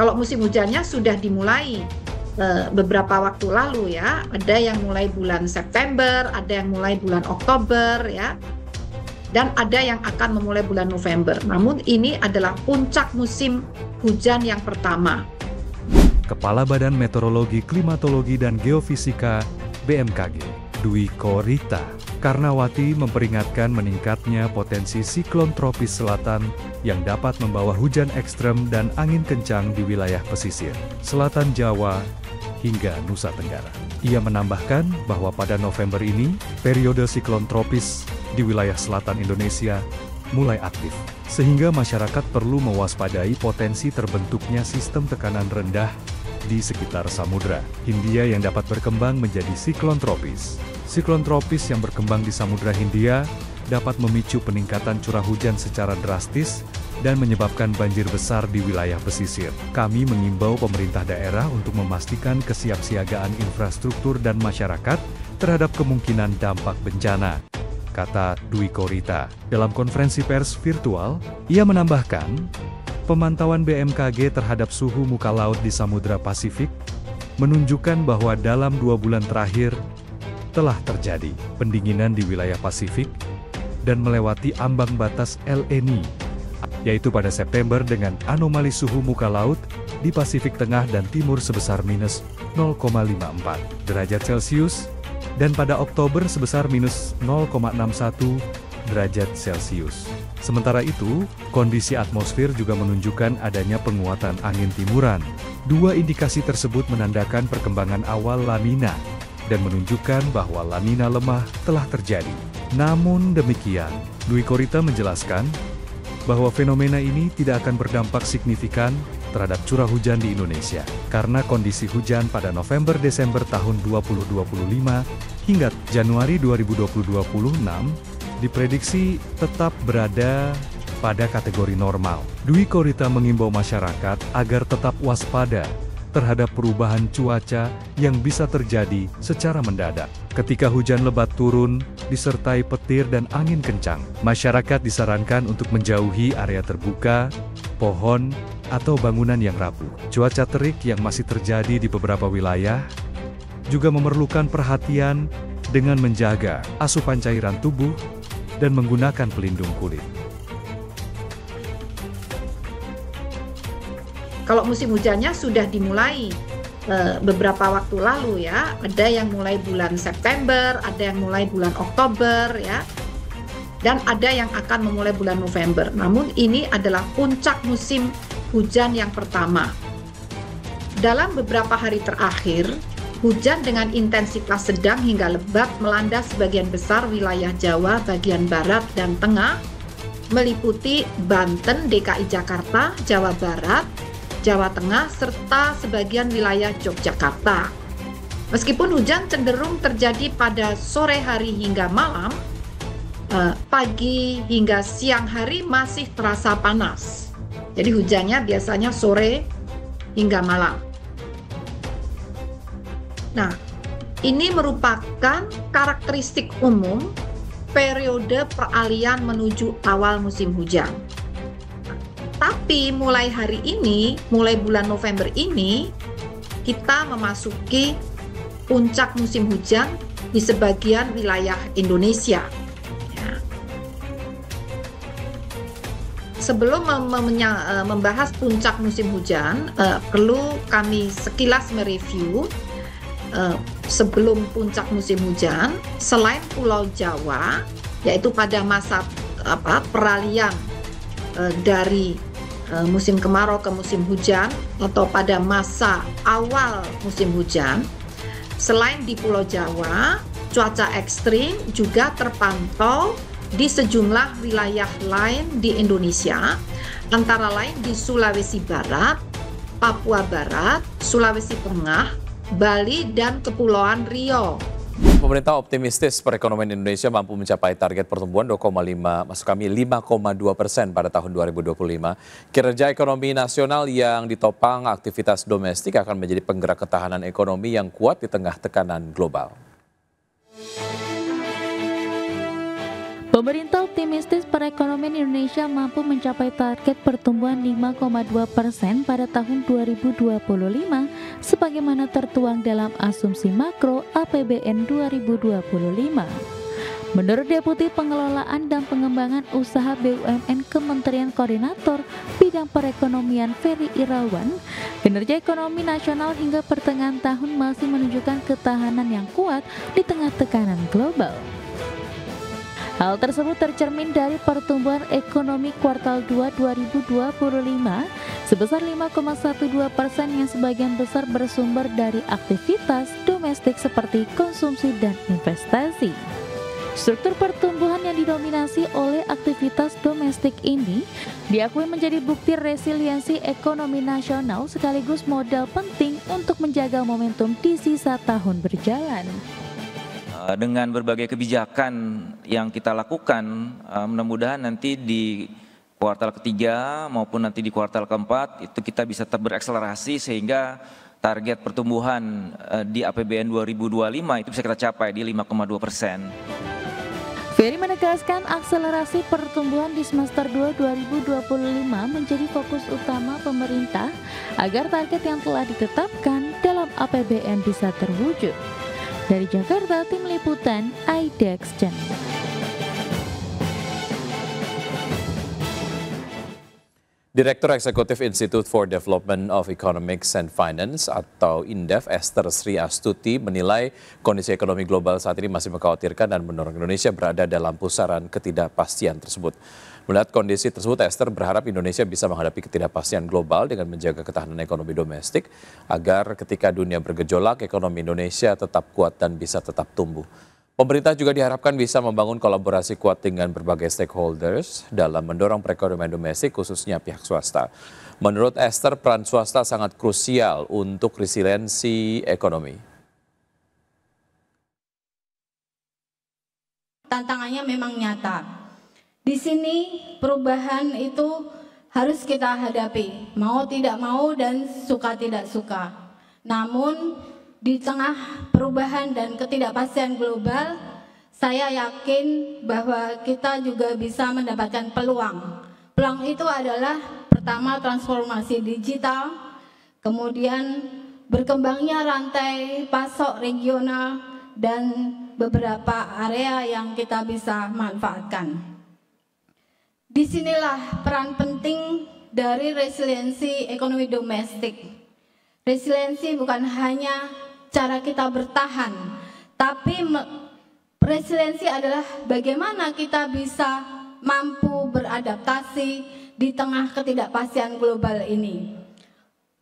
Kalau musim hujannya sudah dimulai beberapa waktu lalu ya, ada yang mulai bulan September, ada yang mulai bulan Oktober ya, dan ada yang akan memulai bulan November. Namun ini adalah puncak musim hujan yang pertama. Kepala Badan Meteorologi, Klimatologi, dan Geofisika BMKG, Dwi Korita Karnawati memperingatkan meningkatnya potensi siklon tropis selatan yang dapat membawa hujan ekstrem dan angin kencang di wilayah pesisir, selatan Jawa, hingga Nusa Tenggara. Ia menambahkan bahwa pada November ini, periode siklon tropis di wilayah selatan Indonesia mulai aktif, sehingga masyarakat perlu mewaspadai potensi terbentuknya sistem tekanan rendah di sekitar Samudra Hindia yang dapat berkembang menjadi siklon tropis. Siklon tropis yang berkembang di Samudra Hindia dapat memicu peningkatan curah hujan secara drastis dan menyebabkan banjir besar di wilayah pesisir. Kami mengimbau pemerintah daerah untuk memastikan kesiapsiagaan infrastruktur dan masyarakat terhadap kemungkinan dampak bencana, kata Dwi Korita. Dalam konferensi pers virtual, ia menambahkan, pemantauan BMKG terhadap suhu muka laut di Samudra Pasifik menunjukkan bahwa dalam 2 bulan terakhir telah terjadi pendinginan di wilayah Pasifik dan melewati ambang batas El Niño, yaitu pada September dengan anomali suhu muka laut di Pasifik Tengah dan Timur sebesar minus 0,54 derajat Celcius dan pada Oktober sebesar minus 0,61 derajat Celcius. Sementara itu, kondisi atmosfer juga menunjukkan adanya penguatan angin timuran. 2 indikasi tersebut menandakan perkembangan awal La Nina dan menunjukkan bahwa La Nina lemah telah terjadi. Namun demikian, Dwi Korita menjelaskan bahwa fenomena ini tidak akan berdampak signifikan terhadap curah hujan di Indonesia, karena kondisi hujan pada November-Desember tahun 2025 hingga Januari 2026 diprediksi tetap berada pada kategori normal. Dwi Korita mengimbau masyarakat agar tetap waspada terhadap perubahan cuaca yang bisa terjadi secara mendadak. Ketika hujan lebat turun, disertai petir dan angin kencang, masyarakat disarankan untuk menjauhi area terbuka, pohon, atau bangunan yang rapuh. Cuaca terik yang masih terjadi di beberapa wilayah juga memerlukan perhatian dengan menjaga asupan cairan tubuh dan menggunakan pelindung kulit. Kalau musim hujannya sudah dimulai beberapa waktu lalu ya, ada yang mulai bulan September, ada yang mulai bulan Oktober ya, dan ada yang akan memulai bulan November. Namun ini adalah puncak musim hujan yang pertama. Dalam beberapa hari terakhir, hujan dengan intensitas sedang hingga lebat melanda sebagian besar wilayah Jawa bagian barat dan tengah, meliputi Banten, DKI Jakarta, Jawa Barat, Jawa Tengah, serta sebagian wilayah Yogyakarta. Meskipun hujan cenderung terjadi pada sore hari hingga malam, pagi hingga siang hari masih terasa panas. Jadi hujannya biasanya sore hingga malam. Nah, ini merupakan karakteristik umum periode peralihan menuju awal musim hujan. Tapi mulai hari ini, mulai bulan November ini, kita memasuki puncak musim hujan di sebagian wilayah Indonesia. Ya. Sebelum membahas puncak musim hujan, perlu kami sekilas mereview sebelum puncak musim hujan, selain Pulau Jawa, yaitu pada masa peralihan dari musim kemarau ke musim hujan atau pada masa awal musim hujan, selain di Pulau Jawa, cuaca ekstrim juga terpantau di sejumlah wilayah lain di Indonesia, antara lain di Sulawesi Barat, Papua Barat, Sulawesi Tengah, Bali, dan Kepulauan Riau. Pemerintah optimistis perekonomian Indonesia mampu mencapai target pertumbuhan 5,2% pada tahun 2025. Kinerja ekonomi nasional yang ditopang aktivitas domestik akan menjadi penggerak ketahanan ekonomi yang kuat di tengah tekanan global. Pemerintah optimistis perekonomian Indonesia mampu mencapai target pertumbuhan 5,2% pada tahun 2025 sebagaimana tertuang dalam asumsi makro APBN 2025. Menurut Deputi Pengelolaan dan Pengembangan Usaha BUMN Kementerian Koordinator Bidang Perekonomian Ferry Irawan, kinerja ekonomi nasional hingga pertengahan tahun masih menunjukkan ketahanan yang kuat di tengah tekanan global. Hal tersebut tercermin dari pertumbuhan ekonomi kuartal 2 2025 sebesar 5,12% yang sebagian besar bersumber dari aktivitas domestik seperti konsumsi dan investasi. Struktur pertumbuhan yang didominasi oleh aktivitas domestik ini diakui menjadi bukti resiliensi ekonomi nasional sekaligus modal penting untuk menjaga momentum di sisa tahun berjalan. Dengan berbagai kebijakan yang kita lakukan, mudah-mudahan nanti di kuartal ketiga maupun nanti di kuartal keempat itu kita bisa tetap berakselerasi sehingga target pertumbuhan di APBN 2025 itu bisa kita capai di 5,2%. Ferry menegaskan akselerasi pertumbuhan di semester 2 2025 menjadi fokus utama pemerintah agar target yang telah ditetapkan dalam APBN bisa terwujud. Dari Jakarta, Tim Liputan IDEX Channel. Direktur Eksekutif Institute for Development of Economics and Finance atau INDEF Esther Sri Astuti menilai kondisi ekonomi global saat ini masih mengkhawatirkan dan mendorong Indonesia berada dalam pusaran ketidakpastian tersebut. Melihat kondisi tersebut, Esther berharap Indonesia bisa menghadapi ketidakpastian global dengan menjaga ketahanan ekonomi domestik agar ketika dunia bergejolak, ekonomi Indonesia tetap kuat dan bisa tetap tumbuh. Pemerintah juga diharapkan bisa membangun kolaborasi kuat dengan berbagai stakeholders dalam mendorong perekonomian domestik khususnya pihak swasta. Menurut Esther, peran swasta sangat krusial untuk resiliensi ekonomi. Tantangannya memang nyata. Di sini perubahan itu harus kita hadapi, mau tidak mau dan suka tidak suka. Namun di tengah perubahan dan ketidakpastian global, saya yakin bahwa kita juga bisa mendapatkan peluang. Peluang itu adalah pertama transformasi digital, kemudian berkembangnya rantai pasok regional dan beberapa area yang kita bisa manfaatkan. Disinilah peran penting dari resiliensi ekonomi domestik. Resiliensi bukan hanya cara kita bertahan, tapi resiliensi adalah bagaimana kita bisa mampu beradaptasi di tengah ketidakpastian global ini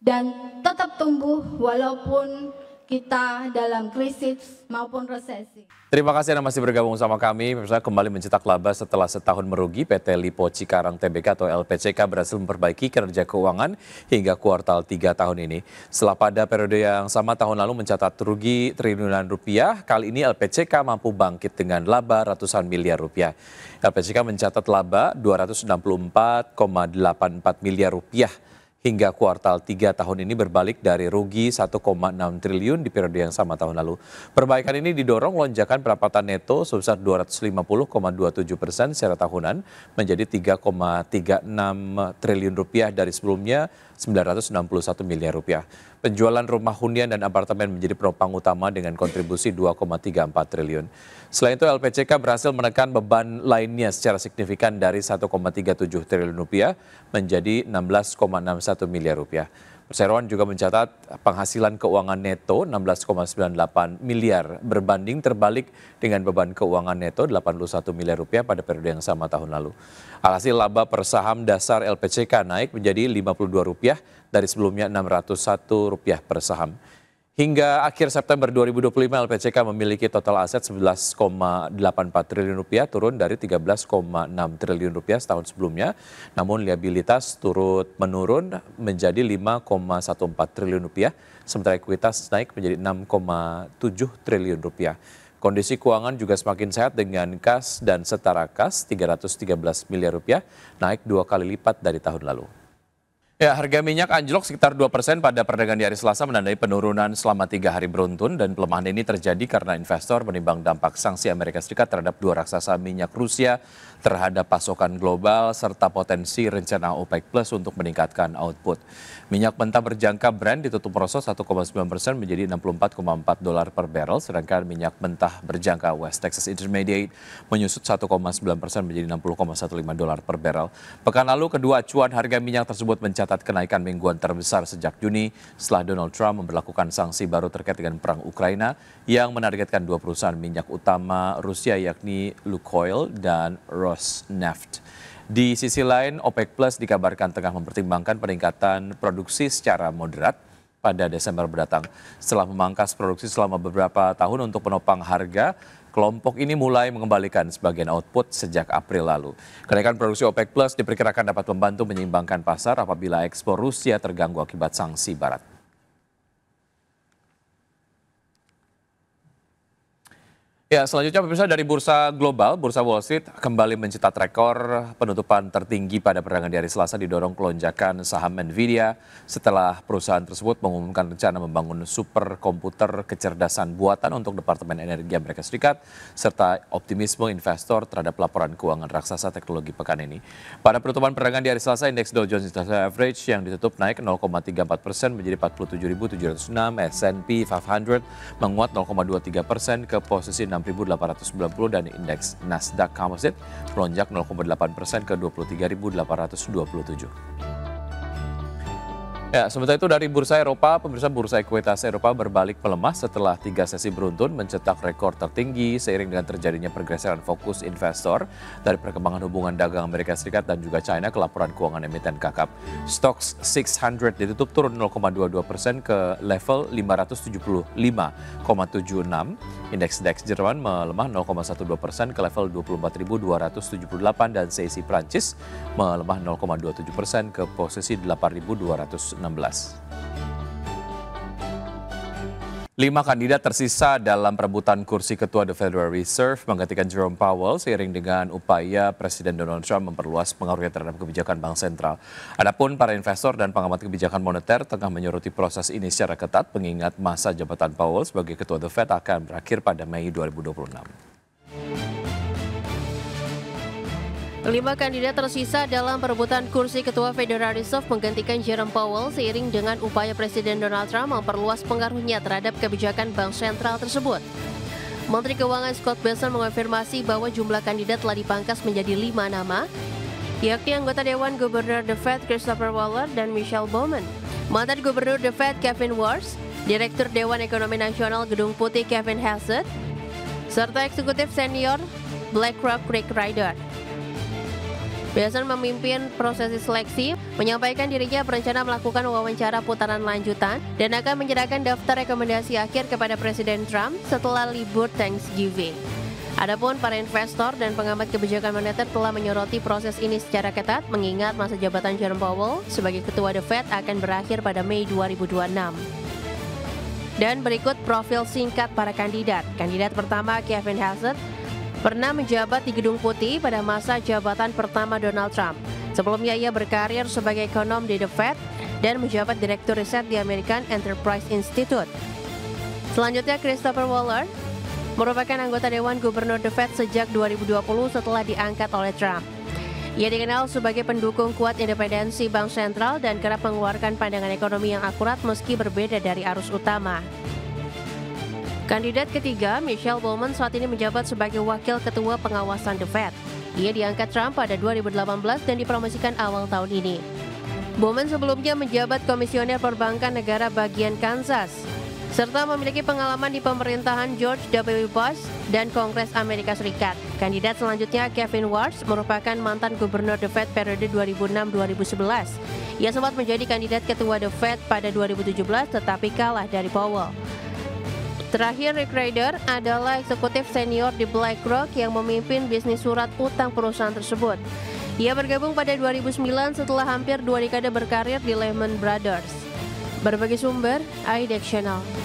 dan tetap tumbuh walaupun kita dalam krisis maupun resesi. Terima kasih Anda masih bergabung sama kami. Pemirsa, kembali mencetak laba setelah setahun merugi, PT Lipo Cikarang Tbk atau LPCK berhasil memperbaiki kinerja keuangan hingga kuartal 3 tahun ini. Setelah pada periode yang sama tahun lalu mencatat rugi triliunan rupiah, kali ini LPCK mampu bangkit dengan laba ratusan miliar rupiah. LPCK mencatat laba 264,84 miliar rupiah. Hingga kuartal 3 tahun ini berbalik dari rugi 1,6 triliun di periode yang sama tahun lalu. Perbaikan ini didorong lonjakan pendapatan neto sebesar 250,27% secara tahunan menjadi 3,36 triliun rupiah dari sebelumnya 961 miliar rupiah. Penjualan rumah hunian dan apartemen menjadi penopang utama dengan kontribusi 2,34 triliun. Selain itu LPCK berhasil menekan beban lainnya secara signifikan dari 1,37 triliun rupiah menjadi 16,61 miliar rupiah. Perseroan juga mencatat penghasilan keuangan neto 16,98 miliar berbanding terbalik dengan beban keuangan neto 81 miliar rupiah pada periode yang sama tahun lalu. Alhasil laba per saham dasar LPCK naik menjadi Rp52 dari sebelumnya Rp601 per saham. Hingga akhir September 2025 LPCK memiliki total aset 11,84 triliun rupiah, turun dari 13,6 triliun rupiah setahun sebelumnya. Namun liabilitas turut menurun menjadi 5,14 triliun rupiah, sementara ekuitas naik menjadi 6,7 triliun rupiah. Kondisi keuangan juga semakin sehat dengan kas dan setara kas 313 miliar rupiah, naik 2 kali lipat dari tahun lalu. Ya, harga minyak anjlok sekitar 2% pada perdagangan di hari Selasa menandai penurunan selama 3 hari beruntun dan pelemahan ini terjadi karena investor menimbang dampak sanksi Amerika Serikat terhadap dua raksasa minyak Rusia terhadap pasokan global serta potensi rencana OPEC Plus untuk meningkatkan output. Minyak mentah berjangka Brent ditutup merosot 1,9% menjadi $64,4 per barrel, sedangkan minyak mentah berjangka West Texas Intermediate menyusut 1,9% menjadi $60,15 per barrel. Pekan lalu kedua acuan harga minyak tersebut mencatat kenaikan mingguan terbesar sejak Juni setelah Donald Trump memberlakukan sanksi baru terkait dengan perang Ukraina yang menargetkan dua perusahaan minyak utama Rusia yakni Lukoil dan Rosneft. Di sisi lain, OPEC Plus dikabarkan tengah mempertimbangkan peningkatan produksi secara moderat pada Desember mendatang. Setelah memangkas produksi selama beberapa tahun untuk menopang harga, kelompok ini mulai mengembalikan sebagian output sejak April lalu. Kenaikan produksi OPEC Plus diperkirakan dapat membantu menyeimbangkan pasar apabila ekspor Rusia terganggu akibat sanksi Barat. Ya, selanjutnya pemirsa dari bursa global, bursa Wall Street kembali mencetak rekor penutupan tertinggi pada perdagangan di hari Selasa didorong kelonjakan saham Nvidia setelah perusahaan tersebut mengumumkan rencana membangun superkomputer kecerdasan buatan untuk Departemen Energi Amerika Serikat serta optimisme investor terhadap laporan keuangan raksasa teknologi pekan ini. Pada penutupan perdagangan di hari Selasa, indeks Dow Jones Industrial Average yang ditutup naik 0,34% menjadi 47.706, S&P 500 menguat 0,23% ke posisi 6.890 dan indeks Nasdaq Composite melonjak 0,8% ke 23.827. Ya, sementara itu dari bursa Eropa, pemirsa bursa ekuitas Eropa berbalik melemah setelah 3 sesi beruntun mencetak rekor tertinggi seiring dengan terjadinya pergeseran fokus investor dari perkembangan hubungan dagang Amerika Serikat dan juga China ke laporan keuangan emiten kakap. Stocks 600 ditutup turun 0,22% ke level 575,76. Indeks DAX Jerman melemah 0,12% ke level 24.278 dan CAC Prancis melemah 0,27% ke posisi 8.216. 5 kandidat tersisa dalam perebutan kursi ketua The Federal Reserve menggantikan Jerome Powell seiring dengan upaya Presiden Donald Trump memperluas pengaruhnya terhadap kebijakan bank sentral. Adapun para investor dan pengamat kebijakan moneter tengah menyoroti proses ini secara ketat mengingat masa jabatan Powell sebagai ketua The Fed akan berakhir pada Mei 2026. 5 kandidat tersisa dalam perebutan kursi Ketua Federal Reserve menggantikan Jerome Powell seiring dengan upaya Presiden Donald Trump memperluas pengaruhnya terhadap kebijakan bank sentral tersebut. Menteri Keuangan Scott Bessent mengonfirmasi bahwa jumlah kandidat telah dipangkas menjadi 5 nama, yakni anggota Dewan Gubernur The Fed Christopher Waller dan Michelle Bowman, mantan Gubernur The Fed Kevin Warsh, Direktur Dewan Ekonomi Nasional Gedung Putih Kevin Hassett, serta eksekutif senior BlackRock Rick Ryder. Bessent memimpin prosesi seleksi, menyampaikan dirinya berencana melakukan wawancara putaran lanjutan dan akan menyerahkan daftar rekomendasi akhir kepada Presiden Trump setelah libur Thanksgiving. Adapun para investor dan pengamat kebijakan moneter telah menyoroti proses ini secara ketat mengingat masa jabatan Jerome Powell sebagai ketua The Fed akan berakhir pada Mei 2026. Dan berikut profil singkat para kandidat. Kandidat pertama Kevin Hassett pernah menjabat di Gedung Putih pada masa jabatan pertama Donald Trump. Sebelumnya ia berkarir sebagai ekonom di The Fed dan menjabat Direktur Riset di American Enterprise Institute. Selanjutnya Christopher Waller merupakan anggota Dewan Gubernur The Fed sejak 2020 setelah diangkat oleh Trump. Ia dikenal sebagai pendukung kuat independensi bank sentral dan kerap mengeluarkan pandangan ekonomi yang akurat meski berbeda dari arus utama. Kandidat ketiga, Michelle Bowman saat ini menjabat sebagai Wakil Ketua Pengawasan The Fed. Ia diangkat Trump pada 2018 dan dipromosikan awal tahun ini. Bowman sebelumnya menjabat Komisioner Perbankan Negara bagian Kansas, serta memiliki pengalaman di pemerintahan George W. Bush dan Kongres Amerika Serikat. Kandidat selanjutnya Kevin Warsh merupakan mantan Gubernur The Fed periode 2006-2011. Ia sempat menjadi kandidat Ketua The Fed pada 2017 tetapi kalah dari Powell. Terakhir, Rick Ryder adalah eksekutif senior di BlackRock yang memimpin bisnis surat utang perusahaan tersebut. Ia bergabung pada 2009 setelah hampir 2 dekade berkarir di Lehman Brothers. Berbagai sumber, iDex Channel.